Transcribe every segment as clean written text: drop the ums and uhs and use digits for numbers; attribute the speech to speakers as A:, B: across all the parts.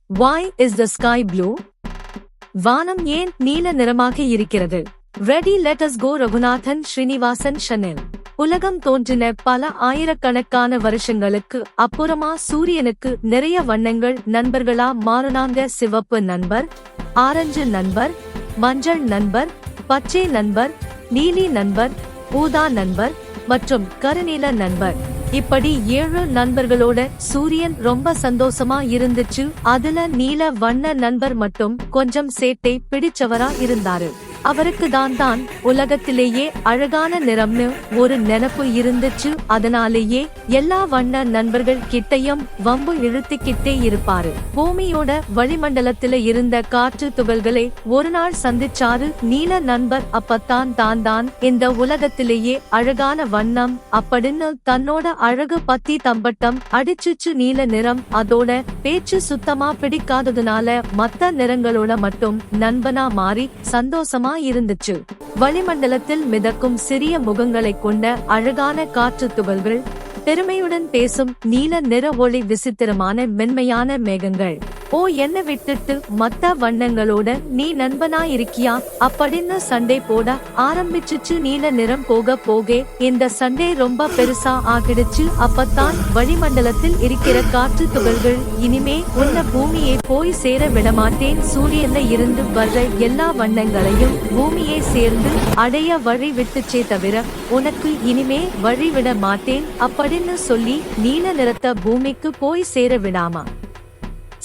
A: Why is the sky blue? வானம் ஏன் நீல நிறமாக இருக்கிறது? Ready, let us go. Raghunathan Srinivasan ஷனெல். உலகம் தோன்றின பல ஆயிரக்கணக்கான வருஷங்களுக்கு அப்புறமா சூரியனுக்கு நிறைய வண்ணங்கள் நண்பர்களா மாறுனாங்க. சிவப்பு நண்பர், ஆரஞ்சு நண்பர், மஞ்சள் நண்பர், பச்சை நண்பர், நீலி நண்பர், ஊதா நண்பர் மற்றும் கருநீல நண்பர். இப்படி 7 நண்பர்களோட சூரியன் ரொம்ப சந்தோஷமா இருந்துச்சு. அதுல நீல வண்ண நண்பர் மட்டும் கொஞ்சம் சேட்டை பிடிச்சவரா இருந்தாரு. அவருக்கு தான் உலகத்திலேயே அழகான நிறம்னு ஒரு நினைப்பு இருந்துச்சு. அதனாலேயே எல்லா வண்ண நண்பர்கள் கிட்டையும் வம்பு இழுத்துக்கிட்டே இருப்பாரு. பூமியோட வளிமண்டலத்தில இருந்த காற்று துகள்களை ஒரு நாள் சந்திச்சாரு நீல நண்பர். அப்பத்தான் தான் இந்த உலகத்திலேயே அழகான வண்ணம் அப்படின்னு தன்னோட அழகு பத்தி தம்பட்டம் அடிச்சுச்சு. நீல நிறம் அதோட பேச்சு சுத்தமா பிடிக்காததுனால மத்த நிறங்களோட மட்டும் நண்பனா மாறி சந்தோஷமா இருந்துச்சு. வளிமண்டலத்தில் மிதக்கும் சிறிய முகங்களை கொண்ட அழகான காற்று துகள்கள், பெருமையுடன் பேசும் நீல நிற ஒளி, விசித்திரமான மென்மையான மேகங்கள். ஓ, என்ன விட்டுட்டு மத்த வண்ணங்களோட நீ நண்பனா இருக்கியா அப்படின்னு சண்டை போட ஆரம்பிச்சுச்சு. நீல நிறம் போக போக இந்த சண்டை ரொம்ப பெருசா ஆகிடுச்சு. அப்பத்தான் வளிமண்டலத்தில் இருக்கிற காற்று துகள்கள், இனிமே உன்ன பூமியை போய் சேர விடமாட்டேன். சூரியன்ல இருந்து வர்ற எல்லா வண்ணங்களையும் பூமியை சேர்ந்து அடைய வழி விட்டுச்சே தவிர உனக்கு இனிமே வழி விட மாட்டேன் அப்படின்னு சொல்லி நீல நிறத்தை பூமிக்கு போய் சேர விடாமா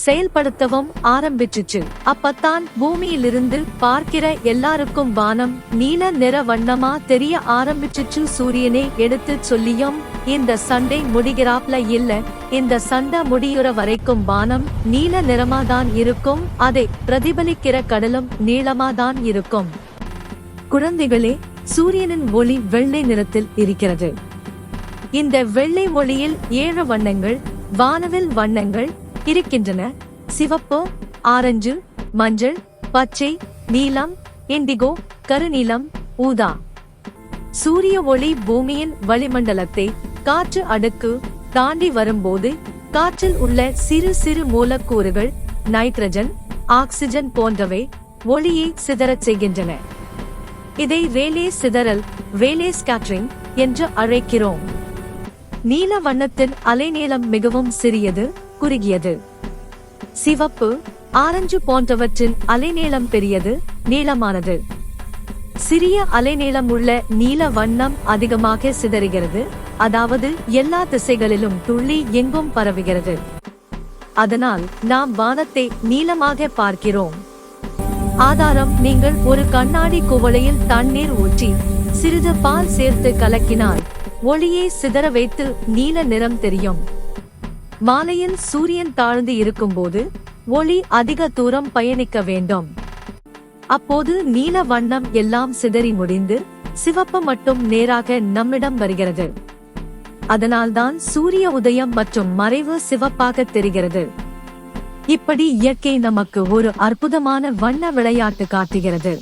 A: செயல்படுத்தவும் ஆரம்பிச்சுச்சு. அப்பத்தான் பூமியிலிருந்து பார்க்கிற எல்லாருக்கும் வானம் நீல நிற வண்ணமா தெரிய ஆரம்பிச்சுச்சு. சூரியனை எடுத்து சொல்லியும் இந்த சண்டை முடிகிறாப்ல இல்ல, இந்த சண்டை முடியுற வரைக்கும் வானம் நீல நிறமாதான் இருக்கும். அதை பிரதிபலிக்கிற கடலும் நீளமாதான் இருக்கும். குழந்தைகளே, சூரியனின் ஒளி வெள்ளை நிறத்தில் இருக்கிறது. இந்த வெள்ளை ஒளியில் 7 வண்ணங்கள், வானவில் வண்ணங்கள் இருக்கின்றன. சிவப்பு, ஆரஞ்சு, மஞ்சள், பச்சை, நீலம், இண்டிகோ, கருநீலம், ஊதா. சூரிய ஒளி பூமியின் வளிமண்டலத்தை காற்று அடுக்கு தாண்டி வரும்போது காற்றில் உள்ள சிறு சிறு மூலக்கூறுகள், நைட்ரஜன், ஆக்சிஜன் போன்றவை ஒளியை சிதறச் செய்கின்றன. இதை ரேலே சிதறல், ரேலே ஸ்கேட்டரிங் என்று அழைக்கிறோம். நீல வண்ணத்தின் அலைநீளம் மிகவும் சிறியது, குறுகியது. சிவப்பு, ஆரஞ்சு போன்றவற்றின் அலைநீளம் பெரியது, நீளமானது. சிறிய அலைநீளம் உள்ள நீல வண்ணம் அதிகமாக சிதறுகிறது, அதாவது எல்லா திசைகளிலும் துள்ளி எங்கும் பரவுகிறது. அதனால் நாம் வானத்தை நீளமாக பார்க்கிறோம். ஆதாரம்: நீங்கள் ஒரு கண்ணாடி குவளையில் தண்ணீர் ஊற்றி சிறிது பால் சேர்த்து கலக்கினால் ஒளியை சிதற வைத்து நீல நிறம் தெரியும். மாலையில் சூரியன் தாழ்ந்து இருக்கும்போது ஒளி அதிக தூரம் பயணிக்க வேண்டும். அப்போது நீல வண்ணம் எல்லாம் சிதறி முடிந்து சிவப்பு மட்டும் நேராக நம்மிடம் வருகிறது. அதனால்தான் சூரிய உதயம் மற்றும் மறைவு சிவப்பாக தெரிகிறது. இப்படி இயற்கை நமக்கு ஒரு அற்புதமான வண்ண விளையாட்டு காட்டுகிறது.